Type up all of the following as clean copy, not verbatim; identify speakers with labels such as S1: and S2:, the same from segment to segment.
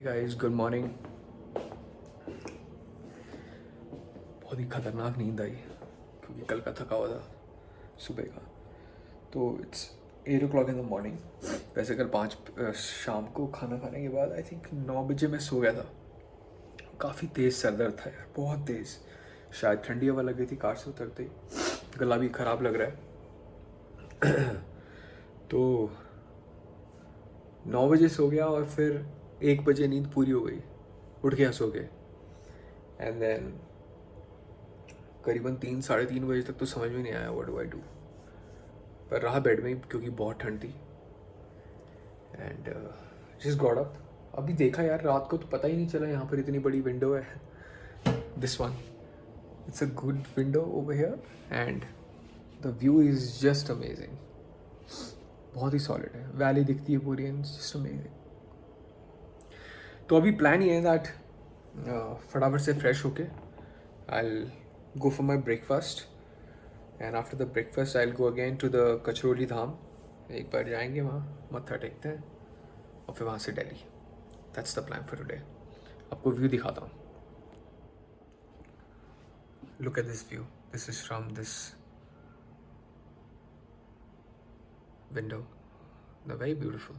S1: Guys good morning. बहुत ही खतरनाक नींद आई क्योंकि कल का थका हुआ था सुबह का। तो it's 8 o'clock in the morning. वैसे कल 5 शाम को खाना खाने के बाद आई थिंक 9 बजे मैं सो गया था। काफ़ी तेज़ सर दर्द था यार, बहुत तेज़। शायद ठंडी हवा लग गई थी कार से उतरते ही। गला भी ख़राब लग रहा है। तो 9 बजे सो गया और फिर 1 बजे नींद पूरी हो गई। उठ गया सो के। एंड देन करीबन 3 साढ़े 3 बजे तक तो समझ में नहीं आया व्हाट डू आई डू। पर रहा बेड में ही क्योंकि बहुत ठंड थी। And just got up. अभी देखा यार, रात को तो पता ही नहीं चला यहाँ पर इतनी बड़ी विंडो है। This one, it's a good window over here and the view is just amazing. बहुत ही सॉलिड है, वैली दिखती है पूरी एंड जस्ट अमेजिंग। तो अभी प्लान ये है दैट फटाफट से फ्रेश होके I go for my breakfast and after the breakfast I go again to the Kachrauli Dham. एक बार जाएंगे वहाँ, मत्था टेकते हैं और फिर वहाँ से Delhi. That's the plan for today. आपको व्यू दिखाता हूँ। Look at this view. This is from this window, the very beautiful.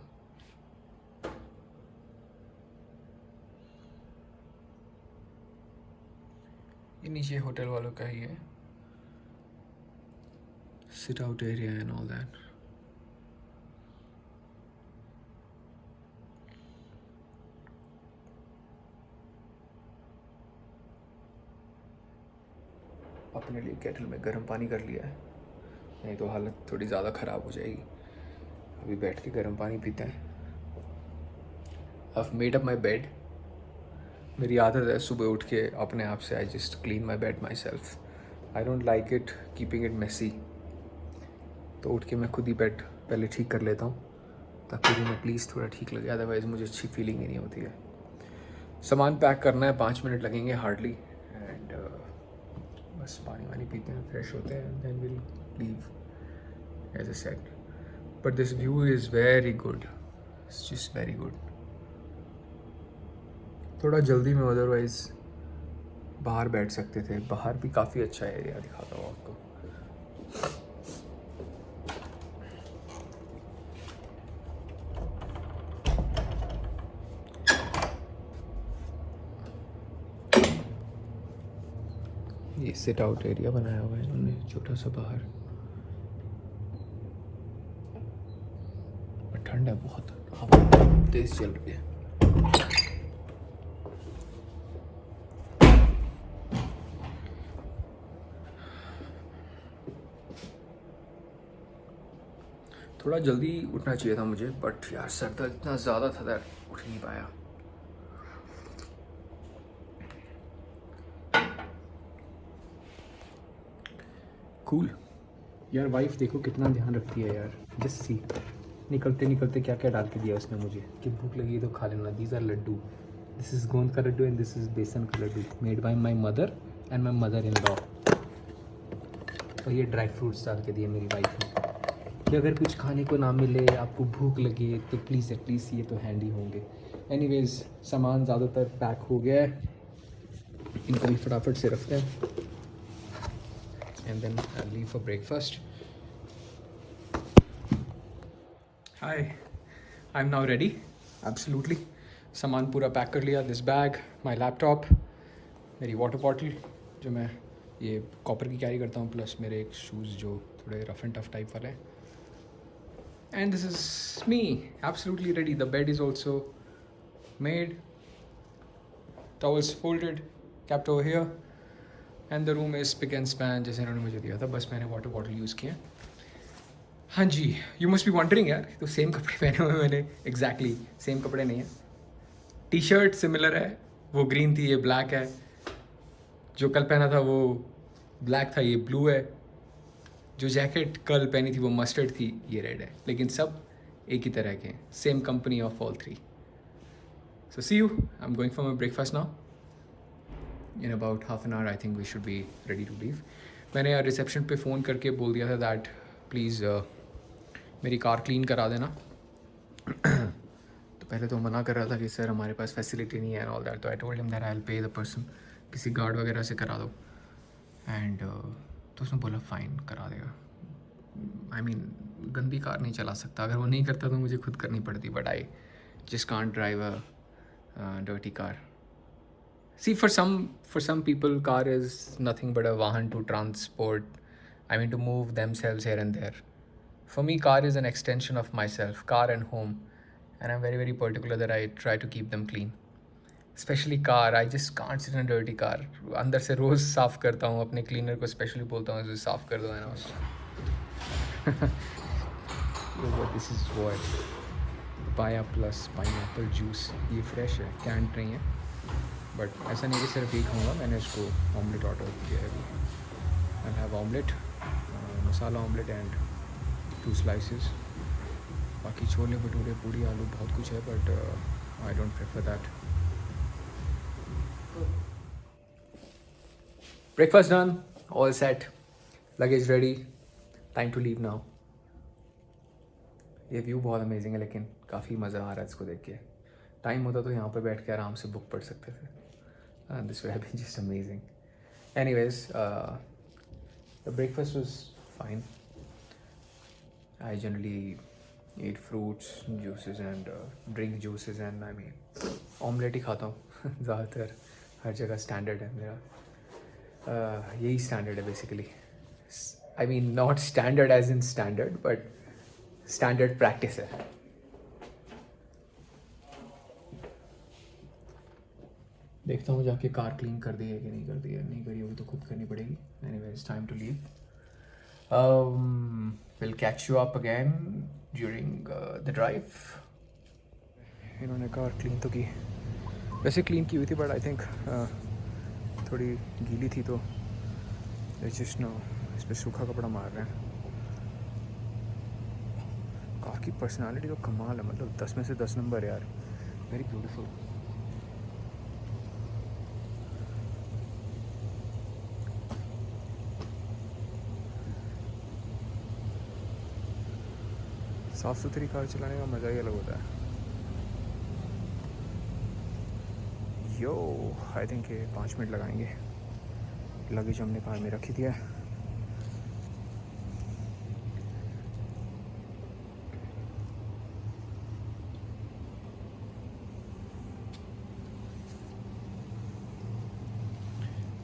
S1: ये नीचे होटल वालों का ही है, sit out area and all that. अपने लिए केटल में गर्म पानी कर लिया है, नहीं तो हालत थोड़ी ज़्यादा ख़राब हो जाएगी। अभी बैठ के गर्म पानी पीते हैं। I've made up my bed। मेरी आदत है सुबह उठ के अपने आप से I just clean my bed myself. I don't like it keeping it messy. तो उठ के मैं खुद ही बेड पहले ठीक कर लेता हूँ ताकि रूम एटलीस्ट थोड़ा ठीक लगे, अदरवाइज़ मुझे अच्छी फीलिंग ही नहीं होती है। सामान पैक करना है, 5 मिनट लगेंगे हार्डली। एंड बस पानी वानी पीते हैं, फ्रेश होते हैं, then will leave as a set. But this view is very good, it's just very good. थोड़ा जल्दी में अदरवाइज़ बाहर बैठ सकते थे। बाहर भी काफ़ी अच्छा एरिया दिखाता हूँ आपको। ये सिट आउट एरिया बनाया हुआ है इन्होंने छोटा सा बाहर। पर ठंड है बहुत, हवा तेज़ चल रही है। थोड़ा जल्दी उठना चाहिए था मुझे, बट यार सर दर्द इतना ज़्यादा था दैट उठ नहीं पाया। कूल यार। वाइफ देखो कितना ध्यान रखती है यार, जस्ट सी। निकलते निकलते क्या क्या डाल के दिया उसने मुझे कि भूख लगी तो खा लेना। These are laddu, this is गोंद का लड्डू एंड दिस इज़ बेसन का laddu, made by my mother and my mother in law. और ये ड्राई फ्रूट्स डाल के दिए मेरी वाइफ ने कि अगर कुछ खाने को ना मिले, आपको भूख लगे तो प्लीज़ एटलीस्ट ये तो हैंडी होंगे। एनीवेज सामान ज़्यादातर पैक हो गया है, इनको भी फटाफट से रखते हैं and then I leave for breakfast. Hi, I am now ready absolutely. सामान पूरा पैक कर लिया। दिस बैग, माई लैपटॉप, मेरी वाटर बॉटल जो मैं ये कॉपर की कैरी करता हूँ, प्लस मेरे एक शूज़ जो थोड़े रफ एंड टफ टाइप वाले हैं। And this is me, absolutely ready. The bed is also made, towels folded, kept over here, and the room is spick and span जैसे इन्होंने मुझे दिया था। बस मैंने वाटर बॉटल यूज़ किया। हाँ जी, यू मस्ट बी वंडरिंग यार, तो सेम कपड़े पहने हुए मैंने। एग्जैक्टली सेम कपड़े नहीं है, टी शर्ट सिमिलर है, वो ग्रीन थी, ये ब्लैक है। जो कल पहना था वो ब्लैक था, ये ब्लू है। जो जैकेट कल पहनी थी वो मस्टर्ड थी, ये रेड है। लेकिन सब एक ही तरह के हैं, same company of all three. So see you. I'm going for my breakfast now. In about half an hour, I think we should be ready to leave. मैंने यार रिसेप्शन पे फ़ोन करके बोल दिया था दैट प्लीज़ मेरी car clean करा देना। तो पहले तो मना कर रहा था कि सर हमारे पास फैसिलिटी नहीं है ऑल दैट, तो I told him that I will pay the person, किसी गार्ड वगैरह से करा दो। एंड तो उसने बोला फ़ाइन करा देगा। आई मीन गंदी कार नहीं चला सकता, अगर वो नहीं करता तो मुझे खुद करनी पड़ती, but I just can't drive a dirty car. See, for some people, car is nothing but a vahan to transport. I mean, to move themselves here and there. For me, car is an extension of myself, car and home, and I'm very very particular that I try to keep them clean. Especially car, I just can't sit in a dirty car. अंदर से रोज साफ करता हूँ, अपने cleaner को specially बोलता हूँ इसे साफ कर दो है ना। This is what Papaya plus pineapple juice, ये फ्रेश है, कैंट नहीं है, बट ऐसा नहीं कि सिर्फ एक खाऊंगा, मैंने इसको ऑमलेट ऑर्डर किया है अभी। I have omelette, masala omelette and 2 slices। बाकी छोले भटूरे पूड़ी आलू बहुत कुछ है, but I don't prefer that. Breakfast done, all set, luggage ready, time to leave now. ये व्यू बहुत अमेजिंग है, लेकिन काफ़ी मज़ा आ रहा है इसको देख के। टाइम होता तो यहाँ पर बैठ के आराम से बुक पढ़ सकते थे। This would have been just amazing. Anyways, the breakfast was fine. I generally eat fruits, juices and drink juices, and I mean omelette ही खाता हूँ ज़्यादातर, हर जगह standard है मेरा। यही standard है basically. I mean not standard as in standard, but standard practice है। देखता हूँ जाके कार क्लीन कर दी है कि नहीं कर दी है, नहीं करी होगी तो खुद करनी पड़ेगी। Anyways, time to leave. Will catch you up again during the drive. इन्होंने कार क्लीन तो की, वैसे क्लीन की हुई थी, बट आई थिंक थोड़ी गीली थी, तो जस्ट नो इस पर सूखा कपड़ा मार रहे हैं। कार की पर्सनालिटी तो कमाल है, मतलब 10 में से 10 नंबर यार, वेरी ब्यूटीफुल। साफ़ सुथरी कार चलाने का मज़ा ही अलग होता है। यो आई थिंक ये 5 मिनट लगाएंगे। लगेज हमने कार में रखी दिया।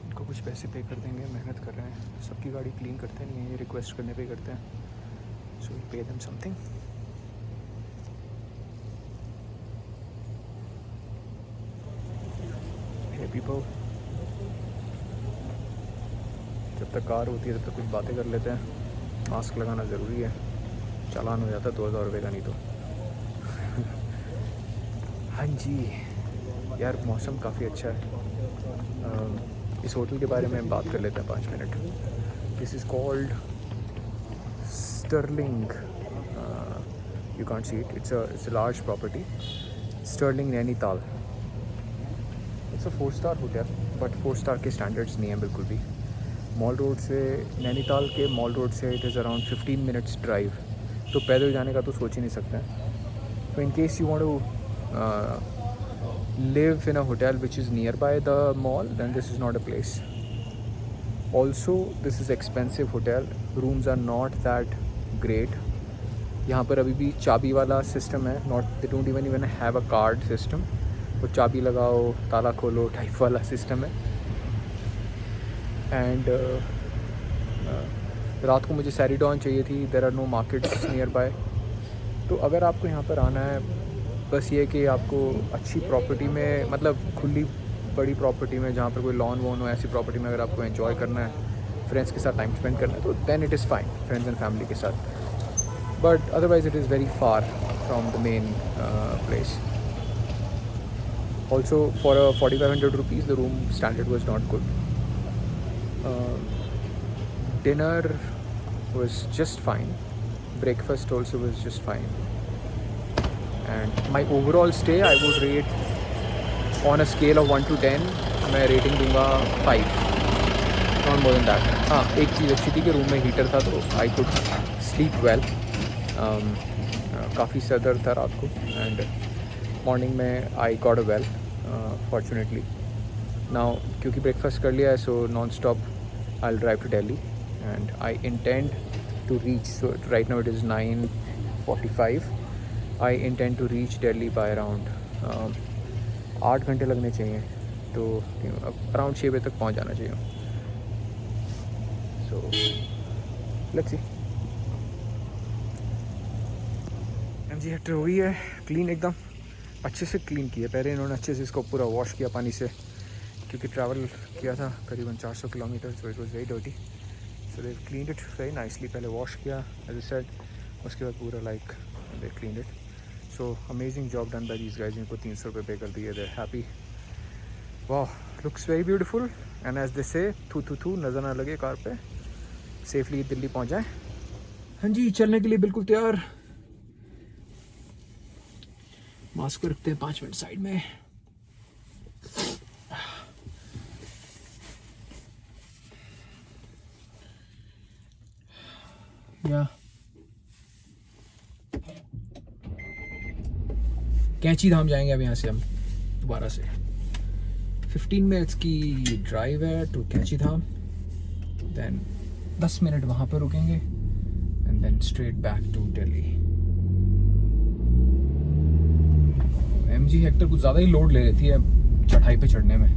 S1: इनको कुछ पैसे पे कर देंगे, मेहनत कर रहे हैं, सबकी गाड़ी क्लीन करते नहीं हैं, ये रिक्वेस्ट करने पे करते हैं, so we pay them something. People, जब तक कार होती है तब तक कुछ बातें कर लेते हैं। मास्क लगाना ज़रूरी है, चालान हो जाता है 2000 रुपये का, नहीं तो। हाँ जी यार, मौसम काफ़ी अच्छा है। इस होटल के बारे में बात कर लेते हैं 5 minute. This is called Sterling, you can't see it, it's a large property, Sterling Nainital. It's a 4-star hotel, but 4-star के स्टैंडर्ड्स नहीं हैं बिल्कुल भी। मॉल रोड से, नैनीताल के मॉल रोड से it is around 15 minutes drive, तो पैदल जाने का तो सोच ही नहीं सकते हैं। तो in case you want to live in a hotel which is near by the mall, then this is not a place. Also this is expensive hotel, rooms are not that great. यहाँ पर अभी भी चाबी वाला system है, not, they don't even have a card system. वो चाबी लगाओ ताला खोलो टाइप वाला सिस्टम है। एंड रात को मुझे सैरिडॉन चाहिए थी, there are no markets near by. तो अगर आपको यहाँ पर आना है, बस ये कि आपको अच्छी प्रॉपर्टी में, मतलब खुली बड़ी प्रॉपर्टी में जहाँ पर कोई लॉन वॉन हो, ऐसी प्रॉपर्टी में अगर आपको एंजॉय करना है, फ्रेंड्स के साथ टाइम स्पेंड करना है, तो then it is fine, friends and family के साथ। But otherwise it is very far from the main place. Also, for 4,500 rupees, the room standard was not good. Dinner was just fine. Breakfast also was just fine. And my overall stay, I would rate on a scale of 1 to 10. मैं rating दूंगा 5, not more than that. हाँ, एक चीज़ अच्छी थी कि room में heater था, तो I could sleep well. काफ़ी सदर था रात को, एंड मॉर्निंग में I got a well fortunately now, क्योंकि ब्रेकफास्ट कर लिया है, so non stop I will drive to Delhi and I intend to reach, so right now it is 9:45. I intend to reach Delhi by around 8 घंटे लगने चाहिए, तो around 6 बजे तक पहुंच जाना चाहिए. So let's see. MG Hector हो गई है क्लीन, एकदम अच्छे से क्लीन की है. पहले इन्होंने अच्छे से इसको पूरा वॉश किया पानी से, क्योंकि ट्रैवल किया था करीबन 400 kilometre, so it was very dirty. So they cleaned it very nicely. पहले वॉश किया एज आई सेड, उसके बाद पूरा like they cleaned it. So amazing job done by these guys. इनको 300 रुपये पे कर दिए. They happy. वाह, looks very beautiful. And as they say थू थू थू नज़र ना लगे कार पे. सेफली दिल्ली पहुंच जाए. हाँ जी, चलने के लिए बिल्कुल तैयार. मास्क को रखते हैं 5 मिनट साइड में. या कैंची धाम जाएंगे अब यहाँ से हम दोबारा से. 15 मिनट्स की ड्राइव है टू कैंची धाम. देन 10 मिनट वहाँ पर रुकेंगे and then straight back to Delhi. MG Hector कुछ ज़्यादा ही लोड ले लेती है चढ़ाई पे चढ़ने में.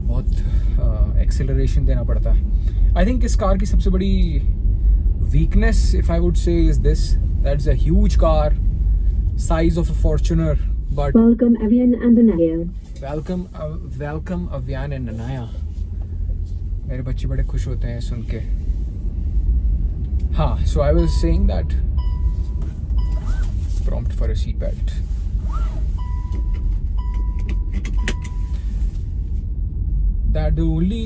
S1: बहुत एक्सेलरेशन देना पड़ता है. आई थिंक इस कार की सबसे बड़ी weakness, if I would say, is this: that's a huge car, size of a Fortuner, but
S2: welcome Avian and Anaya.
S1: Welcome Avian and Anaya. मेरे बच्चे बड़े खुश होते हैं सुन के. हाँ, so I was saying that prompt for a seat belt. That the only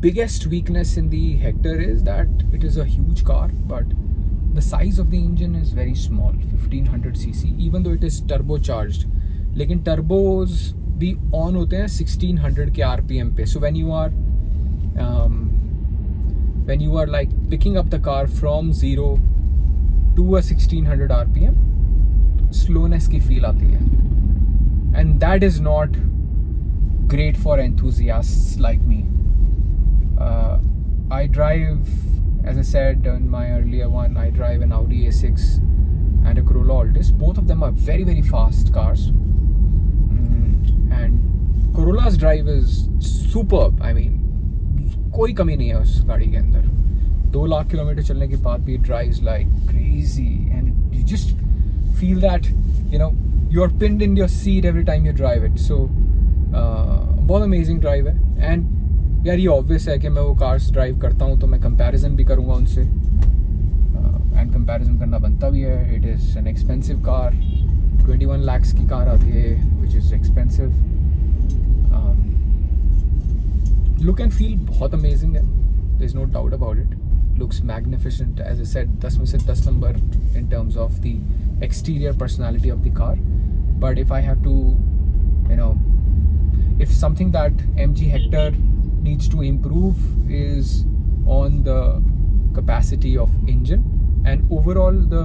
S1: biggest weakness in the Hector is that it is a huge car, but the size of the engine is very small, 1500 cc, even though it is turbocharged. लेकिन turbos भी on होते हैं 1600 के RPM पे. So when you are like picking up the car from 0 to a 1600 RPM, slowness की feel आती है, and that is not great for enthusiasts like me. I drive, as I said in my earlier one, I drive an Audi A6 and a Corolla Altis. Both of them are very very fast cars, and Corolla's drive is superb. I mean, कोई कमी नहीं है उस गाड़ी के अंदर. 2 lakh kilometre चलने के बाद भी it drives like crazy, and you just feel that you are pinned in your seat every time you drive it. So बहुत अमेजिंग ड्राइव है. एंड यार ये ऑब्वियस है कि मैं वो कार्स ड्राइव करता हूँ तो मैं कंपैरिजन भी करूँगा उनसे, एंड कंपैरिजन करना बनता भी है. It is an expensive car. 21 lakhs की कार आती है, which is expensive. Look and feel बहुत अमेजिंग है, there is no doubt about it. Looks magnificent. As I said, 10 में से 10 number in terms of the exterior personality of the car. But if I have to if something that MG Hector needs to improve is on the capacity of engine and overall the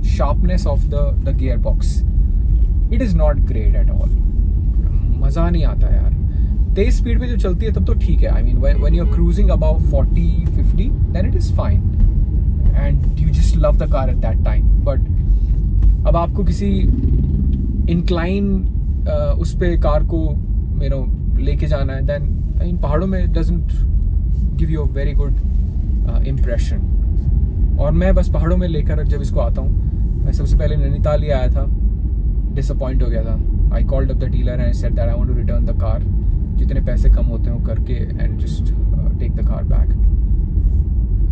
S1: sharpness of the gearbox. It is not great at all. मज़ा नहीं आता यार. तेज speed में जो चलती है तब तो ठीक है. I mean when you're cruising above 40-50 then it is fine and you just love the car at that time. But अब आपको किसी incline उस पे कार को लेके जाना है, देन इन पहाड़ों में it doesn't give you a very good impression. और मैं बस पहाड़ों में लेकर जब इसको आता हूँ, मैं सबसे पहले नैनीताल ही आया था, डिसअपॉइंट हो गया था. I called up the dealer and I said that I want to return the car. जितने पैसे कम होते हैं करके and just take the car back.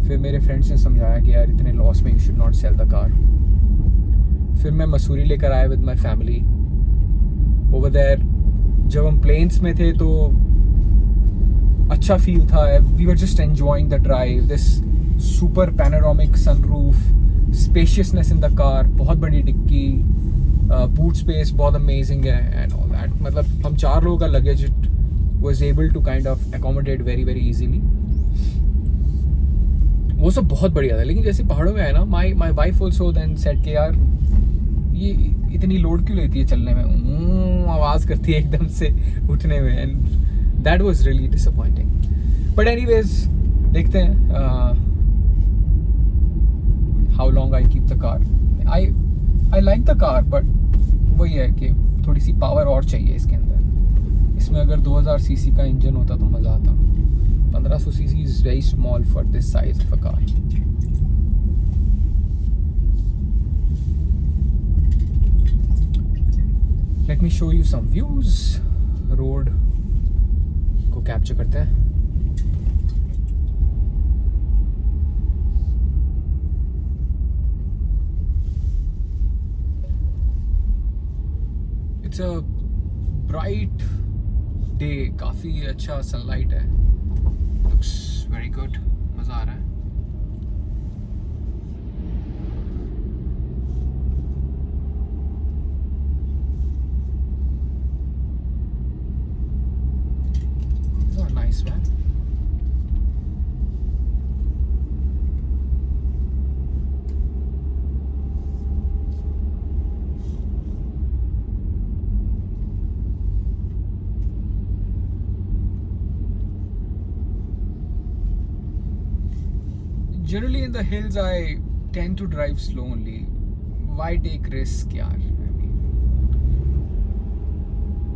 S1: फिर मेरे फ्रेंड्स ने समझाया कि यार इतने लॉस में you should not sell the car. फिर मैं मसूरी लेकर आया with my family. Over there जब हम प्लेन्स में थे तो अच्छा फील था. We were just enjoying the drive. This super panoramic sunroof, spaciousness in the car, बहुत बड़ी डिक्की, बूट स्पेस बहुत अमेजिंग है एंड ऑल दैट. मतलब हम 4 लोगों का luggage was able to kind of accommodate very very easily. वो सब बहुत बढ़िया था. लेकिन जैसे पहाड़ों में है ना, my wife also then said कि यार ये इतनी लोड क्यों लेती है चलने में, आवाज़ करती है एकदम से उठने में, and that was really disappointing. But anyways देखते हैं how long I keep the car. I like the car, but वही है कि थोड़ी सी पावर और चाहिए इसके अंदर. इसमें अगर 2000 सीसी का इंजन होता तो मज़ा आता. 1500 CC is very small for this size of a car. Let me show you some views. Road को कैप्चर करते हैं. It's a bright day. काफ़ी अच्छा सनलाइट है. Looks very good. मज़ा आ रहा है. Nice man. Generally in the hills I tend to drive slow only. Why take risk यार? I mean,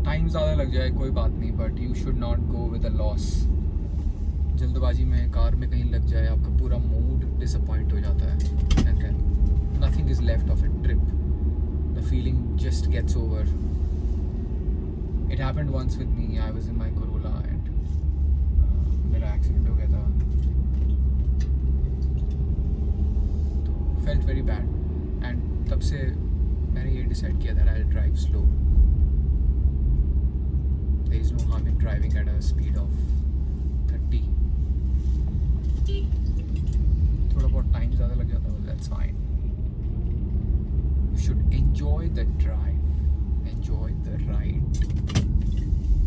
S1: टाइम ज़्यादा लग जाए कोई बात नहीं, but you should not go with a loss. जल्दबाजी में कार में कहीं लग जाए, आपका पूरा मूड डिसअपॉइंट हो जाता है, and then nothing is left of a trip. The feeling just gets over. It happened once with me. I was in my Corolla and मेरा एक्सीडेंट हो गया था. तो फेल्ट वेरी बैड, एंड तब से मैंने ये डिसाइड किया that I will drive slow. There is no harm in driving at a speed of 30. थोड़ा बहुत टाइम ज़्यादा लग जाता है, that's fine. You should enjoy the drive, enjoy the ride.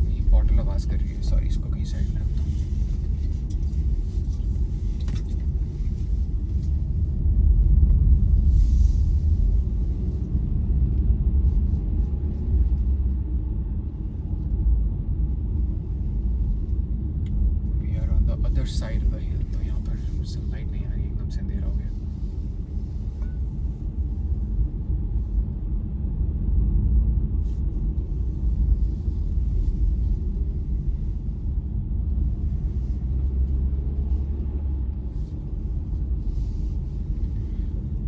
S1: ये बॉटल आवाज़ कर रही है. सॉरी, इसको कहीं साइड में रखता हूँ. अदर साइड ऑफ द हिल, तो यहाँ पर सनलाइट नहीं आ रही, एकदम से अंधेरा हो गया.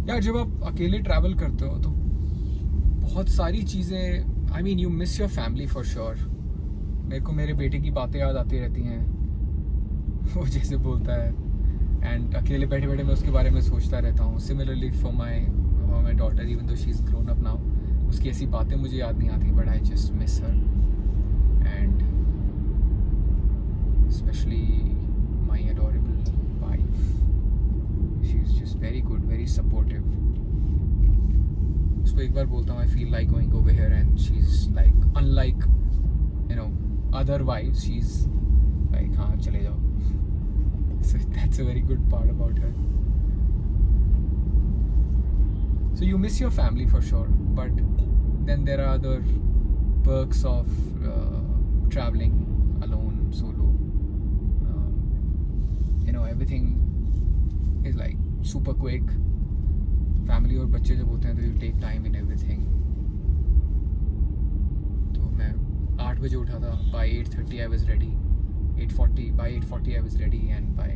S1: यार जब आप अकेले ट्रैवल करते हो तो बहुत सारी चीज़ें, I mean you miss your family for sure. मेरे को मेरे बेटे की बातें याद आती रहती हैं. वो जैसे बोलता है, एंड अकेले बैठे बैठे मैं उसके बारे में सोचता रहता हूँ. Similarly for my daughter, even though she is grown up now, उसकी ऐसी बातें मुझे याद नहीं आती, but I just miss her. And specially my adorable wife, she is just very good, very supportive. उसको एक बार बोलता हूँ I feel like going over here, and she is like unlike you know other wifes, she is like हाँ चले जाओ. So that's a very good part about her. So you miss your family for sure, but then there are other perks of traveling alone, solo. You know, everything is like super quick. Family और बच्चे जब होते हैं तो you take time in everything. तो मैं 8 बजे उठा था. By 8:30 I was ready. 8:40. By 8:40 I was ready, and by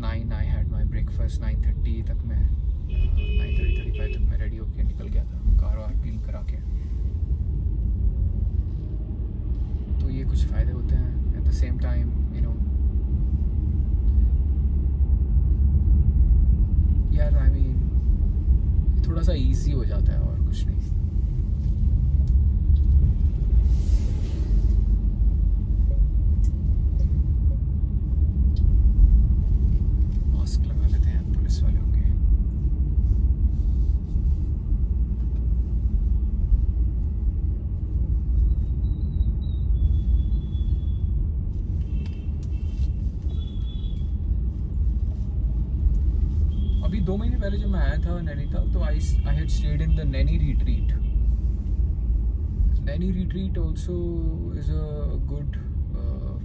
S1: 9 I had my breakfast. 9:30 तक मैं 9:35 तक मैं रेडी होके निकल गया था, कार वार क्लीन करा के. तो ये कुछ फ़ायदे होते हैं. At the same time you know यार, आई मीन थोड़ा सा इजी हो जाता है और कुछ नहीं. 2 महीने पहले जब मैं आया था नैनीताल तो I had stayed in the Naini retreat. Naini Retreat also is a good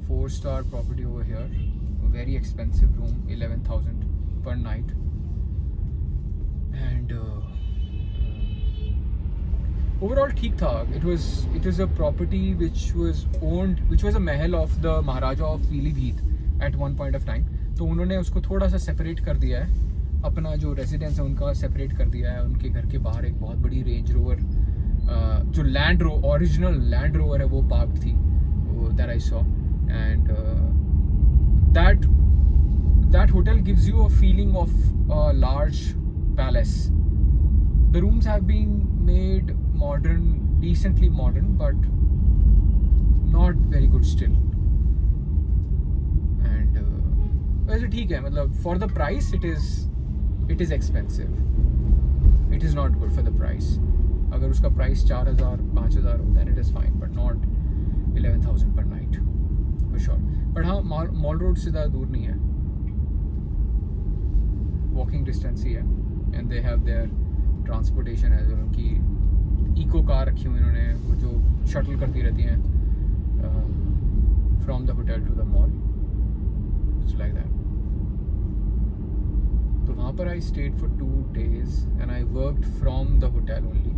S1: 4-star property over here. A very expensive room, 11,000 per night. And overall ठीक था. It is a property which was a Mahal of the Maharaja of Pीलीभीत at one point of time. तो उन्होंने उसको थोड़ा सा separate कर दिया है. अपना जो रेजिडेंस है उनका सेपरेट कर दिया है. उनके घर के बाहर एक बहुत बड़ी रेंज रोवर जो ओरिजिनल लैंड रोवर है वो पार्क थी, that I saw. And that hotel gives you a feeling of a large palace. The rooms have been made modern, decently modern, but not very good still. And वैसे ठीक है, मतलब for the price it is expensive. It is not good for the price. अगर उसका price 4,000 5,000 हो then it is fine, but not 11,000 पर night for sure. But हाँ, mall road से ज़्यादा दूर नहीं है, वॉकिंग डिस्टेंस ही है. And they have their transportation है, जो उनकी इको कार रखी हुई उन्होंने, वो जो शटल करती रहती हैं from the hotel to the mall. It's like that. तो वहाँ पर I stayed for 2 days and I worked from the hotel only.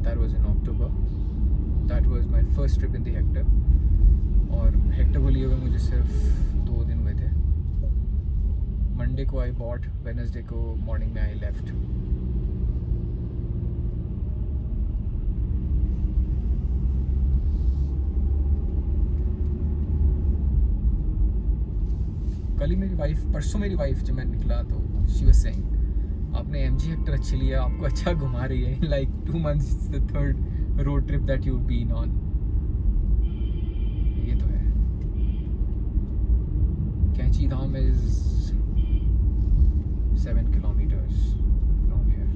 S1: That was in October. That was my first trip in the Hector. और Hector को लिए हुए मुझे सिर्फ 2 दिन हुए थे. मंडे को आई बॉट, वेडनेसडे को मॉर्निंग में आई लेफ्ट. कल ही परसों मेरी वाइफ जब मैं निकला तो शी वाज सेइंग, आपने MG हेक्टर अच्छी लिया, आपको अच्छा घुमा रही है. Like 2 months the 3rd road trip that you been on. ये तो है. Kainchi Dham is 7 kilometers from here.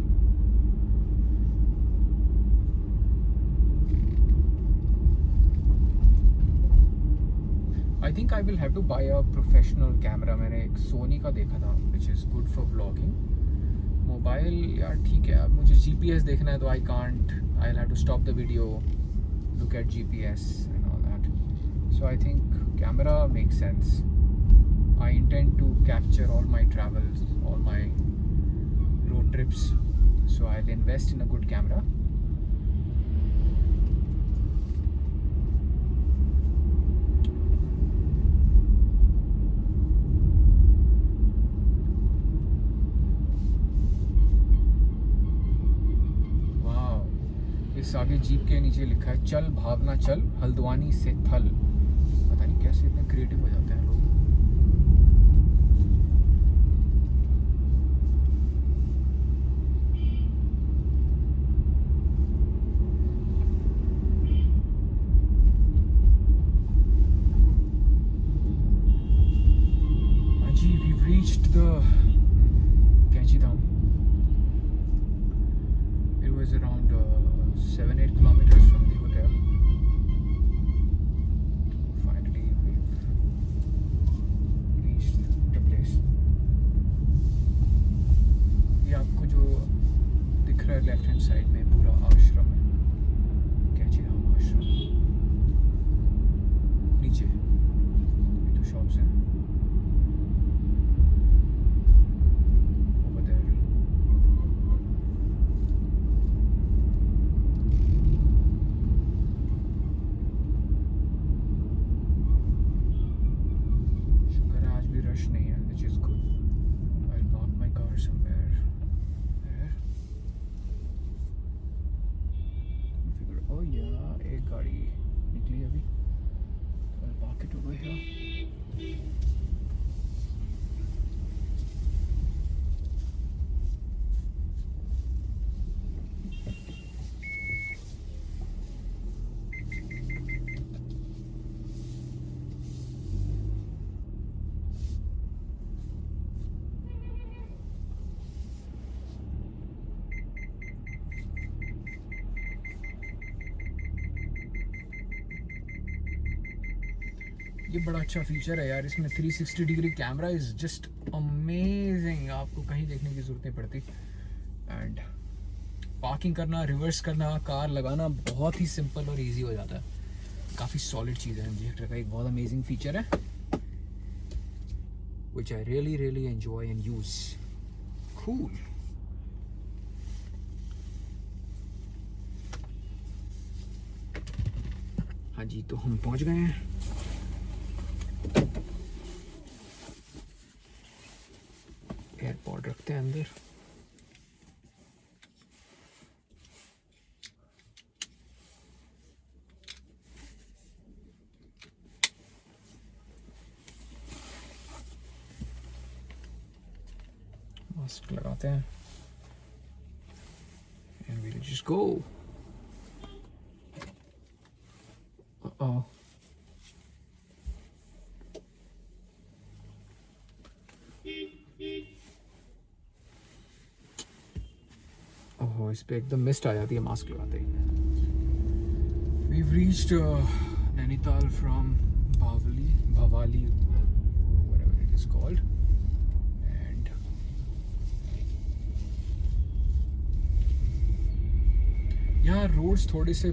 S1: I think I will have to buy a professional camera. मैंने एक सोनी का देखा था which is good for vlogging. Mobile यार ठीक है, अब मुझे GPS देखना है तो आई have to stop the video, look at GPS and all that. So I think camera makes sense. I intend to capture all my travels, all my road trips, so I will invest in a good camera. आगे jeep के नीचे लिखा है, चल भावना चल हल्द्वानी से थल. पता नहीं कैसे इतने क्रिएटिव हो जाते हैं लोग. जी, we've reached the कैंची धाम. It was around 7-8 kilometers from the hotel. Finally we've reached the place. ये आपको जो दिख रहा है लेफ्ट हैंड साइड में पूरा आश्रम है, कैंची धाम आश्रम. नीचे ये तो शॉप्स हैं. नहीं है, which is good. I'll park my car somewhere there. I figured, oh yeah, एक गाड़ी निकली अभी, तो I'll park it over here. ये बड़ा अच्छा फीचर है यार इसमें, 360 degree camera is just amazing, आपको कहीं देखने की ज़रूरत नहीं पड़ती। एंड पार्किंग करना, रिवर्स करना, कार लगाना बहुत ही सिंपल और इजी हो जाता है। काफ़ी सॉलिड चीज़ है एमजी हेक्टर का, एक बहुत अमेजिंग फीचर है which I really enjoy and use. Cool. हाँ जी, तो हम पहुंच गए हैं। एयरपॉड रखते हैं अंदर। मास्क लगाते हैं and we'll just go. Uh-oh. ओह, इस पे एकदम मिस्ट आ जाती है मास्क लगाते ही। We've reached Nainital from Bhavali, whatever it is called. And यहाँ roads थोड़े से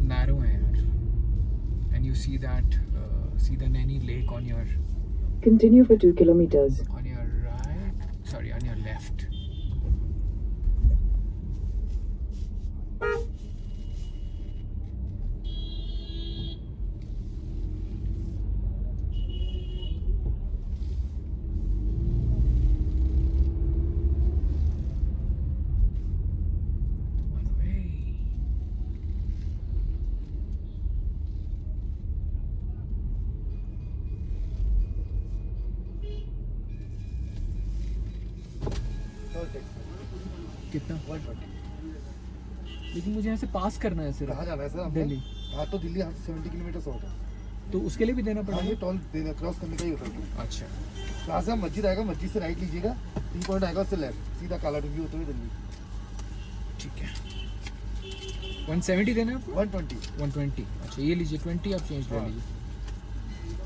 S1: narrow हैं यार, and you see that see the Naini Lake on your
S2: continue for 2 kilometers
S1: on your right, sorry, on your left. कितना?
S3: 120।
S1: लेकिन मुझे यहाँ से पास करना है सिर्फ।
S3: कहाँ जाना है सर?
S1: दिल्ली।
S3: हाँ तो दिल्ली 70 किलोमीटर शॉर्ट है।
S1: तो उसके लिए भी देना
S3: हाँ,
S1: पड़ेगा?
S3: ये टोल क्रॉस करने का ही होता है।
S1: अच्छा,
S3: यहाँ से मस्जिद आएगा, मस्जिद से राइट लीजिएगा, 3 पॉइंट आएगा, उससे लेफ्ट, सीधा काला डूंगी होते हुए दिल्ली।
S1: ठीक है। 170 देना है आपको?
S3: 120।
S1: 120। अच्छा, ये लीजिए 20, आप चेंज ले
S3: हाँ।
S1: लीजिए।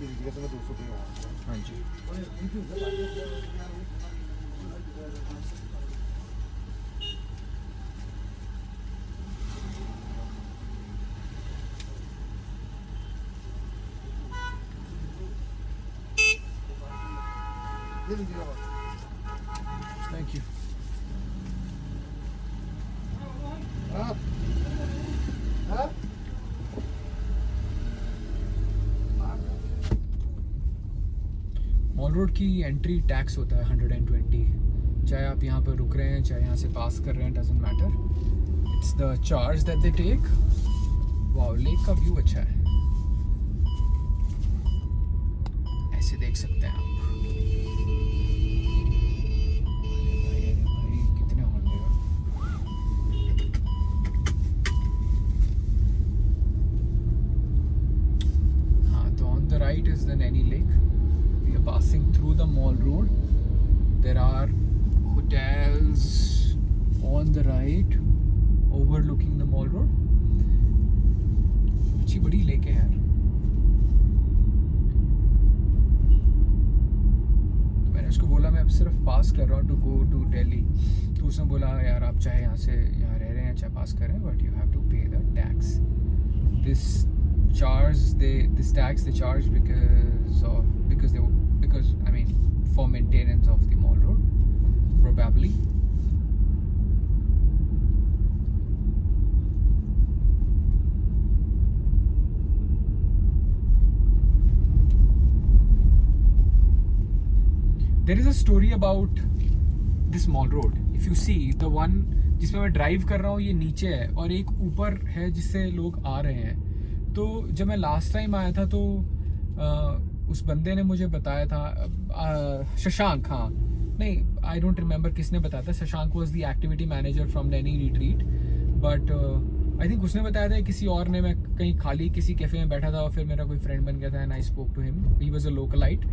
S3: ये लीजिएगा तो मैं 200 दूँगा।
S1: हाँ जी।
S3: ये लीजिएगा बस।
S1: Thank you.
S3: हाँ हाँ
S1: मॉल रोड की एंट्री टैक्स होता है 120, चाहे आप यहाँ पर रुक रहे हैं चाहे यहाँ से पास कर रहे हैं, doesn't matter, it's the charge that they take. Wow, lake का व्यू अच्छा है, ऐसे देख सकते हैं आप। अरे भाई कितने हॉर्न देगा। हाँ, तो on the right is the Naini lake. We are passing through the mall road. There are hotels on the right overlooking the mall road. अच्छी बड़ी लेक है यार। तो मैंने उसको बोला मैं अब सिर्फ पास कर रहा हूँ टू गो टू दिल्ली, तो उसने बोला यार आप चाहे यहाँ से यहाँ रह रहे हैं चाहे पास कर रहे हैं, बट यू हैव टू पे the tax. This tax they charge because I mean for maintenance of the mall road probably. There is a story about this mall road. If you see the one जिसमें मैं drive कर रहा हूँ, ये नीचे है और एक ऊपर है जिससे लोग आ रहे हैं। तो जब मैं लास्ट टाइम आया था तो उस बंदे ने मुझे बताया था, शशांक, हाँ नहीं आई डोंट रिमेंबर किसने बताया था। Shashank was the activity manager from Naini retreat, but I think उसने बताया था किसी और ने। मैं कहीं खाली किसी कैफ़े में बैठा था और फिर मेरा कोई फ्रेंड बन गया था and I spoke to him, he was a localite.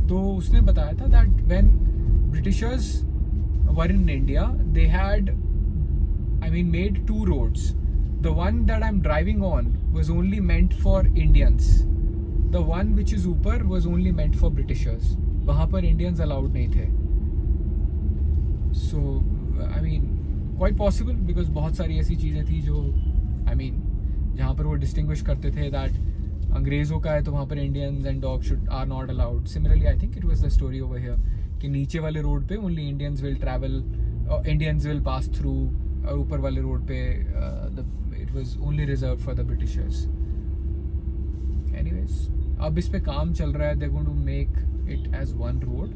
S1: तो उसने बताया था that when Britishers were in India they had made 2 roads. The one that I'm driving on was only meant for Indians. The one which is ऊपर was only meant for Britishers, वहाँ पर Indians allowed नहीं थे. So I mean quite possible, because बहुत सारी ऐसी चीज़ें थी जो आई मीन जहाँ पर वो डिस्टिंग्विश करते थे दैट अंग्रेज़ों का है तो वहाँ पर Indians and dog should are not allowed. Similarly I think it was the story over here कि नीचे वाले रोड पे only Indians will travel, Indians will pass through, और ऊपर वाले रोड पे it was only reserve for the Britishers. Anyways, अब इस पे काम चल रहा है. They going to make it as one road,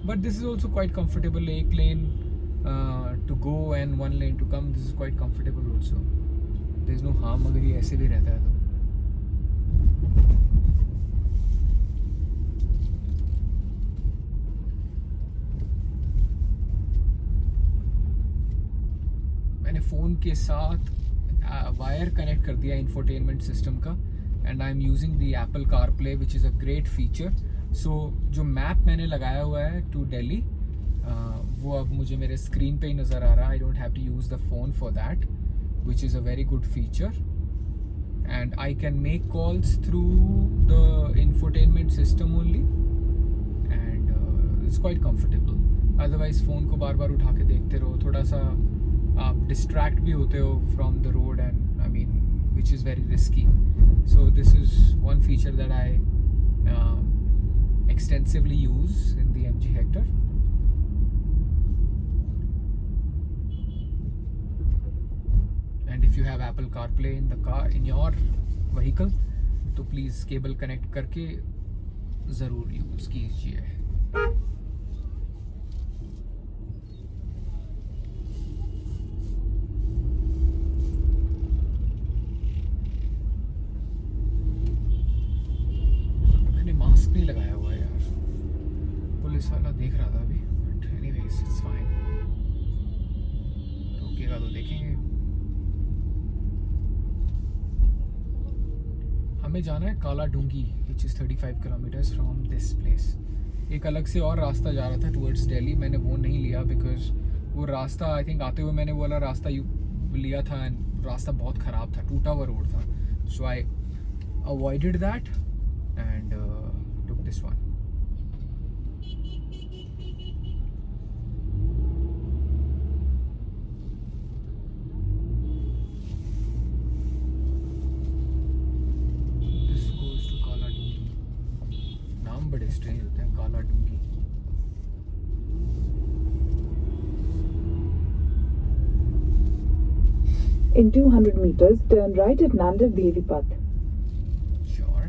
S1: but this is also quite comfortable. एक lane to go and one lane to come. This is quite comfortable also. There is no harm अगर ये ऐसे भी रहता है तो. मैंने phone के साथ वायर कनेक्ट कर दिया इंफोटेनमेंट सिस्टम का, and I am using the Apple car play which is a great feature. So जो मैप मैंने लगाया हुआ है टू दिल्ली, वो अब मुझे मेरे स्क्रीन पे ही नज़र आ रहा है. I don't have to use the phone for that, which is a very good feature. And I can make calls through the infotainment system only, and it's quite comfortable. Otherwise phone को बार बार उठा के देखते रहो, थोड़ा सा आप distract भी होते हो from the road, and I mean which is very risky. So this is one feature that I extensively use in the MG Hector. And if you have Apple CarPlay in the car, in your vehicle, तो please cable connect करके ज़रूर use कीजिए. मैंने mask नहीं लगाया हुआ है यार, पुलिस वाला देख रहा था अभी, बट एनीवेज इट्स फाइन. रोकेगा तो देखेंगे. हमें जाना है Kala Dhungi, which is 35 kilometers from this place. एक अलग से और रास्ता जा रहा था टुवर्ड्स दिल्ली, मैंने वो नहीं लिया बिकॉज वो रास्ता आई थिंक आते हुए मैंने वो वाला रास्ता लिया था, एंड रास्ता बहुत ख़राब था, टूटा हुआ रोड था. So I avoided that and took this one. बड़े स्ट्रेंज होते हैं, Kala Dhungi.
S2: In 200 meters, turn right at Nandar Devi Path.
S1: Sure.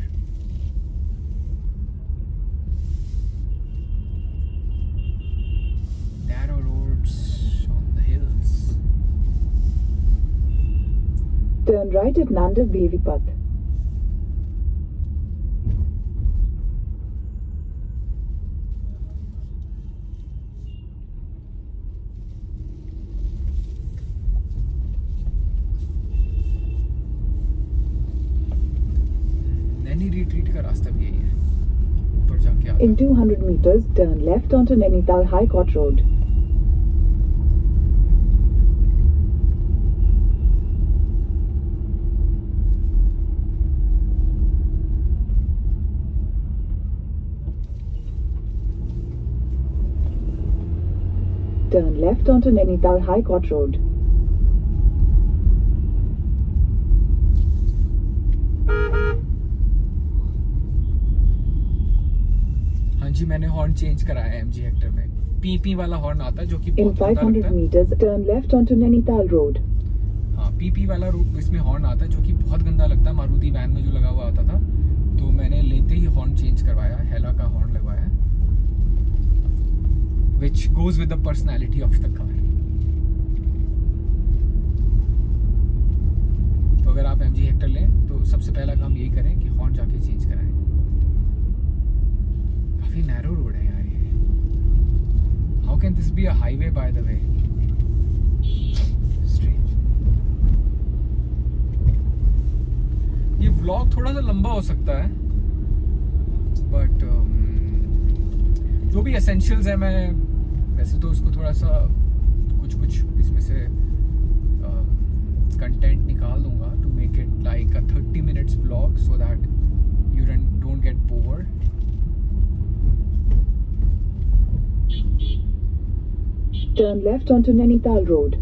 S1: Narrow roads on the hills.
S2: Turn right at Nandar Devi Path.
S1: Retreat का रास्ता भी यही है, ऊपर जाके आता है.
S2: In 200 meters, turn left onto Nainital High Court Road. Turn left onto Nainital High Court Road.
S1: जी मैंने हॉर्न चेंज कराया है MG हेक्टर में. पी वाला हॉर्न आता है जो कि
S2: In
S1: बहुत गंदा
S2: 500
S1: लगता है.
S2: meters, turn left onto Nainital Road.
S1: हाँ, पी वाला इसमें हॉर्न आता है जो कि बहुत गंदा लगता है. मारुति वैन में जो लगा हुआ आता था, तो मैंने लेते ही हॉर्न चेंज करवाया, हेला का हॉर्न लगवाया, which goes with the personality of the car. तो अगर आप MG हेक्टर लें तो सबसे पहला काम यही करें कि हॉर्न जाके चेंज कराएं. काफ़ी नैरो रोड है यार ये. How can this be a highway bye the way? Strange. ये व्लॉग थोड़ा सा लंबा हो सकता है, बट जो भी एसेंशियल्स है मैं वैसे तो उसको थोड़ा सा कुछ इसमें से कंटेंट निकाल दूंगा to make it like a 30 minutes vlog, so that you don't get
S2: Turn left onto Nainital Road.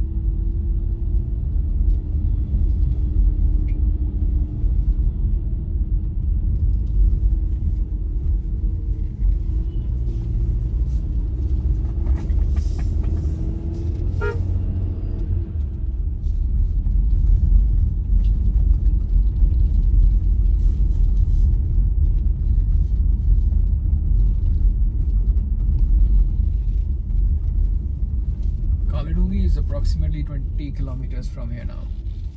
S1: Kaladungi is approximately 20 kilometers from here now,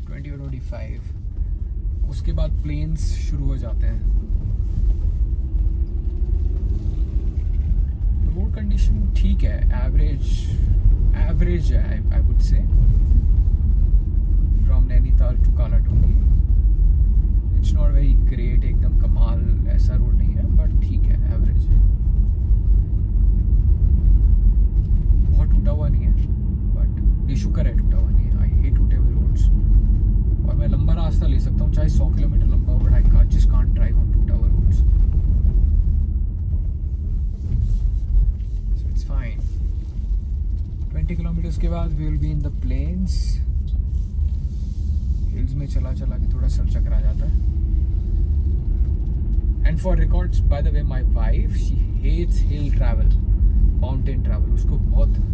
S1: 20 or 25. उसके बाद प्लेन्स शुरू हो जाते हैं. रोड कंडीशन ठीक है, एवरेज है I would say. From Nainital to Kaladhungi it's not very great, एकदम कमाल ऐसा रोड नहीं है, बट ठीक है, एवरेज है. बहुत टूटा हुआ नहीं है, बट ये शुक्र है टूटा हुआ नहीं है. आई हेट टूटे हुए रोड्स. और मैं लंबा रास्ता ले सकता हूँ, चाहे 100 किलोमीटर लंबा हो, but I just can't drive on टूटा हुआ roads. So it's fine. 20 kilometres के बाद we will be in the plains. Hills में चला चला के थोड़ा सर चकरा जाता है. And for records, by the way, my wife she hates hill travel, mountain travel. उसको बहुत,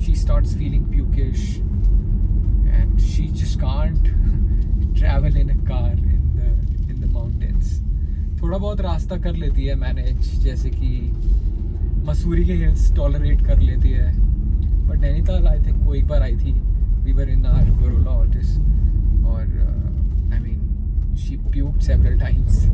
S1: she starts feeling pukish and she just can't travel in a car in the mountains. थोड़ा बहुत रास्ता कर लेती है मैनेज, जैसे कि मसूरी के हिल्स टॉलरेट कर लेती है. बट नैनीताल आई थिंक वो एक बार आई थी, we were in our Corolla Altis, और I mean she puked several times.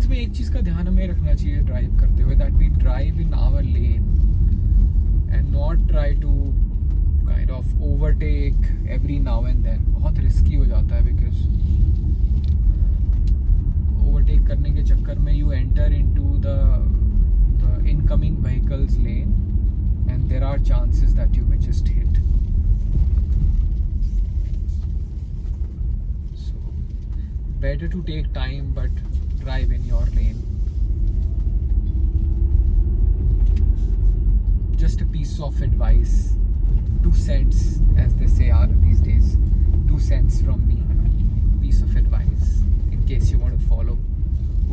S1: में एक चीज़ का ध्यान हमें रखना चाहिए ड्राइव करते हुए, that we drive in our lane and not try to kind of overtake every now and then. बहुत रिस्की हो जाता है, बिकॉज ओवरटेक करने के चक्कर में you enter into the incoming vehicles lane and there are chances that you may just hit. So better to take time but drive in your lane. Just a piece of advice, 2 cents as they say are these days, 2 cents from me, piece of advice in case you want to follow.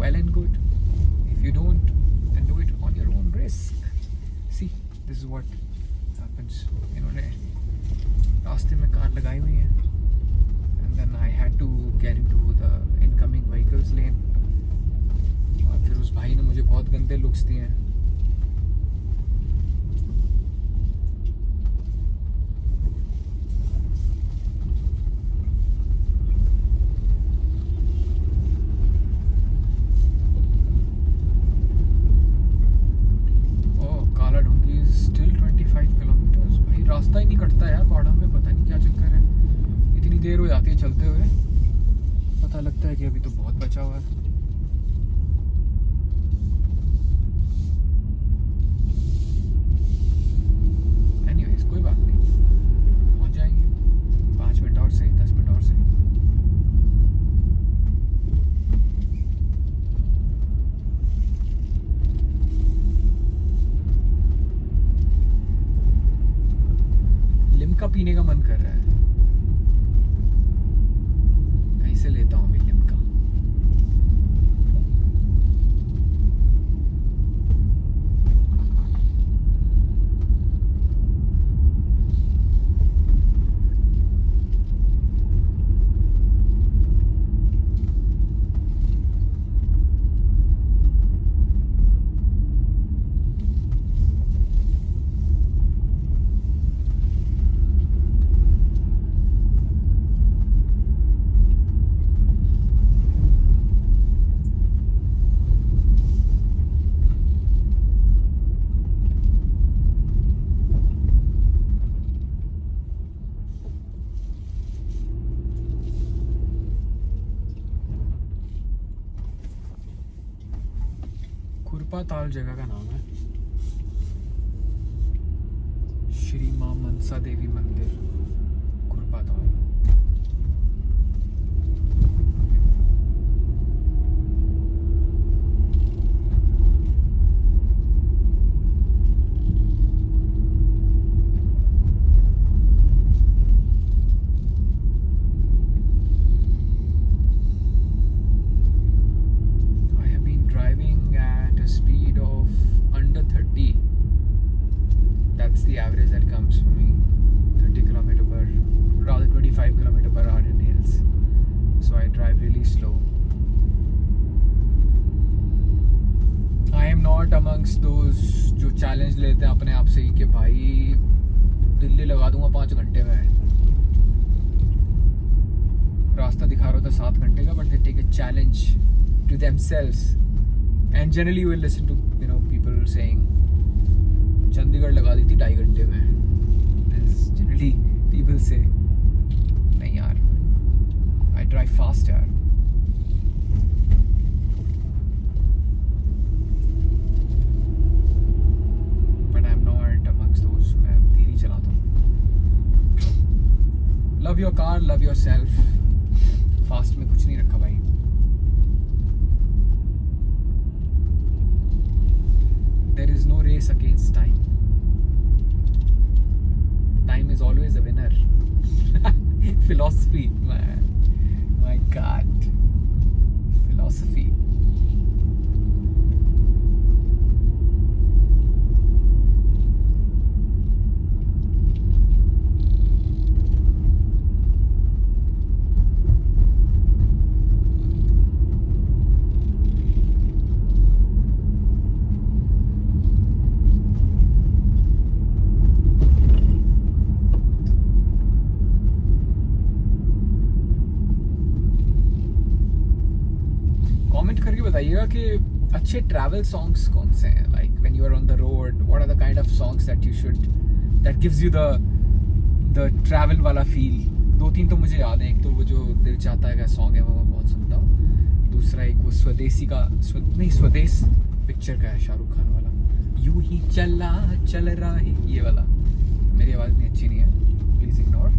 S1: Well and good. If you don't, then do it on your own risk. See, this is what happens. इन्होंने रास्ते में car लगाई हुई है and then I had to get into the incoming vehicles lane. और फिर उस भाई ने मुझे बहुत गंदे लुक्स दिए हैं. ओह, कालाडूंगी इज स्टिल 25 किलोमीटर्स. भाई रास्ता ही नहीं कटता यार पहाड़ों में, पता नहीं क्या चक्कर है. इतनी देर हो जाती है चलते हुए, पता लगता है कि अभी तो बहुत बचा हुआ है. कोई बात नहीं, पहुंच जाएंगे 5 मिनट और से, 10 मिनट और से. लिम्का पीने का मन कर रहा है, कहीं से लेता हूँ अभी लिम्का. कुरपा ताल जगह का नाम है, श्री मां मनसा देवी मंदिर कुरपा ताल। That's the average that comes for me. 30 kilometer per, rather 25 kilometer per hour in hills. So I drive really slow. I am not amongst those जो challenge लेते हैं अपने आप से ही कि भाई दिल्ली लगा दूंगा 5 घंटे में। रास्ता दिखा रहा था 7 घंटे का, but they take a challenge to themselves. And generally you will listen to people saying Chandigarh लगा दी थी 2.5 घंटे में। Generally people say नहीं यार, I drive fast यार। But I'm not amongst those, मैं धीरे चलाता हूँ। Love your car, love yourself। Fast में कुछ नहीं रखा भाई। There is no race against time. Time is always a winner. Philosophy, man. My God. Philosophy. Comment करके बताइएगा कि अच्छे ट्रैवल सॉन्ग्स कौन से हैं, like when you are on the road, what are the kind of songs that gives you the travel वाला feel. 2-3 तो मुझे याद है। एक तो वो जो दिल चाहता है का सॉन्ग है, वो मैं बहुत सुनता हूँ। दूसरा एक वो स्वदेशी का स्वदेश पिक्चर का है, शाहरुख खान वाला, यूं ही चल रहा है, ये वाला। मेरी आवाज़ इतनी अच्छी नहीं है, प्लीज़ इग्नोर।